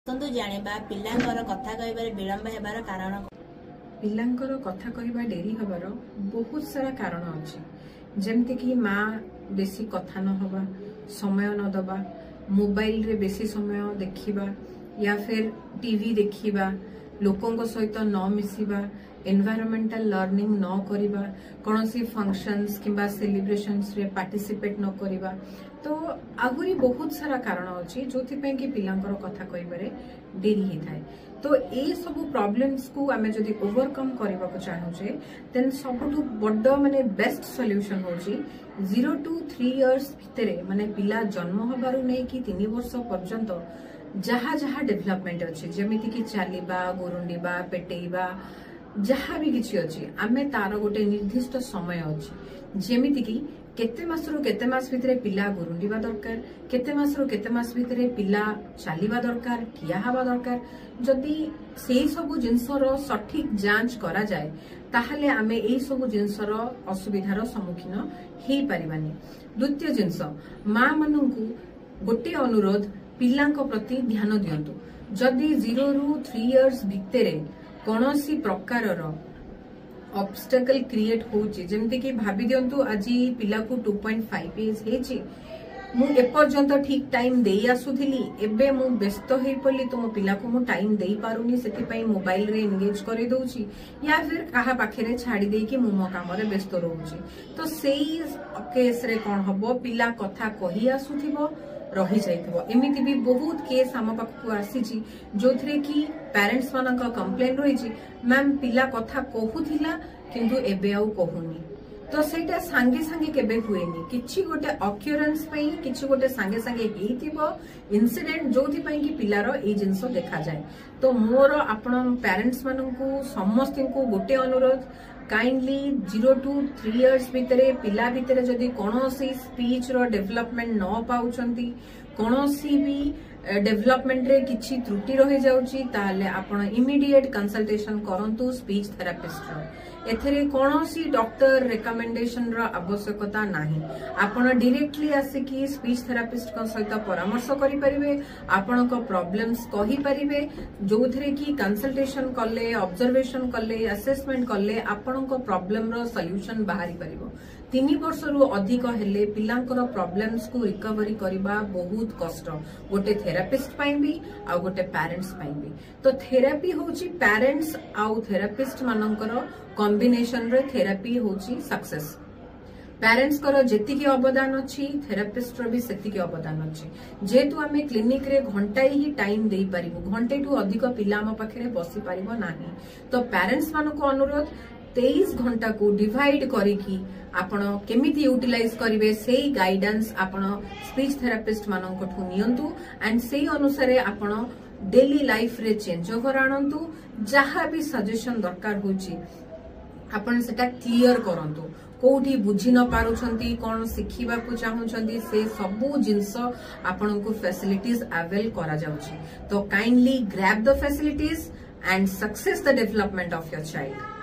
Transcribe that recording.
जानिबा पिलांकर कथा कहबार विलंब हेबार कारण पिलांकर कथा कहबा डेरी हबार बहुत सारा कारण अछि जेमते कि माँ बेसी कथा न हबा समय न दबा मोबाइल रे बेसी समय देखिबा या फिर टीवी देखिबा लोकों सहित न मिसिबा एनवायरमेंटल लर्निंग न करिबा कोनोसी फंक्शंस किबा सेलिब्रेशंस रे पार्टिसिपेट न करिबा तो आहुरी बहुत सारा कारण अछि जोथि पे कि पिलांकर कथा कहबारे देरी ही थाए तो ए सब प्रॉब्लम्स को आमे जदी ओवरकम करबा को चाहू छे देन सबटु बड्ड माने बेस्ट सॉल्यूशन होची 0 to 3 इयर्स भितरे माने पिला जन्म हबारु नै कि 3 वर्ष पर्यंत जहा जहा डेवलपमेंट अछि जेमिति कि चालिबा गोरुंडीबा पेटेइबा जहा भी किछि अछि आमे तार गोटे निर्दिष्ट समय अछि जेमिति कि केते मासरु केते मास भितरे पिला गोरुंडीबा दरकार केते मासरु केते मास भितरे पिला चालिबा दरकार किया हवा दरकार जदि सेही सब जिंसर सठिक जांच करा जाए ताहले आमे एई सब जिंसर असुविधार सम्मुखीन हेई परिबानी। द्वितीय जिंस मां माननकु गोटे अनुरोध पिलांक प्रति ध्यान दियंतु जदि 0 ରୁ 3 इयर्स भितरे कोनोसी प्रकारर ऑब्स्टेकल क्रिएट होची जेमते कि भाबी दियंतु आज पिला को 2.5 एज हेची मु एपर्यंत ठीक टाइम देई आसुथिली एबे मु व्यस्त हेई पल्ली तो मो पिला को मु टाइम देई पारुनी सेति पई मोबाइल रे एंगेज करे दउची या फिर काहा पाखरे छाडी देई कि मु मो काम रे व्यस्त रहउची तो सेही केस रे कोन हबो पिला कथा कहि आसुथिबो रही जाइथबो एमिति भी बहुत केस हम पाखु आसीची जोथरे कि पेरेंट्स मानक कंप्लेन रहिची मैम पिला कथा कहूथिला किंतु एबे आउ कहूनी तो सेटा संगे संगे केबे हुएनी किछि गोटे ऑक्युरेंस पई किछि गोटे संगे संगे हेइथिबो इंसिडेंट जोथि पई कि पिलारो ए जिंस देखा जाए तो मोर आपण पेरेंट्स मानकु समस्त को गोटे अनुरोध काइंडली 0 to 3 इयर्स भितरे पिला भितरे जदि कोनोसी स्पीच रो डेवलपमेंट न पाउछंती कोनोसी भी डेवलपमेंट रे किछि त्रुटि रहि जाउची ताले आपण इमीडिएट कंसल्टेशन करंतु स्पीच थेरापिस्ट रो एथरे कोनोसी डॉक्टर रिकमेंडेशन रो आवश्यकता नाही आपण डायरेक्टली आसे कि स्पीच थेरापिस्ट को सहित परामर्श करि परिबे आपण को प्रॉब्लम्स कहि परिबे जोथरे कि कंसल्टेशन करले ऑब्जर्वेशन करले असेसमेंट करले आपण को प्रॉब्लम रो सॉल्यूशन बाहरी परिबो 3 वर्ष रु अधिक हेले पिलांकर प्रॉब्लम्स को रिकवरी करबा बहुत कष्ट गोटे थेरापिस्ट पई भी आ गोटे पेरेंट्स पई भी तो थेरापी होची पेरेंट्स आ थेरापिस्ट मानकर कॉम्बिनेशन रे थेरापी होची सक्सेस पेरेंट्स करो जेतिकी अवदान अछि थेरापिस्ट रो भी सेतिकी अवदान अछि जेतु आमे क्लिनिक रे घंटाई ही टाइम देई परिबो घंटे टू अधिक पिला हम पाखरे बसी परिबो नाही तो पेरेंट्स मानको अनुरोध 23 घंटा को डिवाइड करिकी आपण केमिति यूटिलाइज करिवे सेही गाइडेंस आपण स्पीच थेरापिस्ट माननकठु नियंतु एंड सेही अनुसारे आपण डेली लाइफ रे चेंज ओवर आनंतु जहा भी सजेशन दरकार होची आपण सेटा क्लियर करंतु कोठी बुझी न पारुछंती कोन सिखिबा को चाहुछंती से सबु जिंस आपण को फैसिलिटीज अवेल करा जाउची तो kindly grab the facilities and success the development of your child.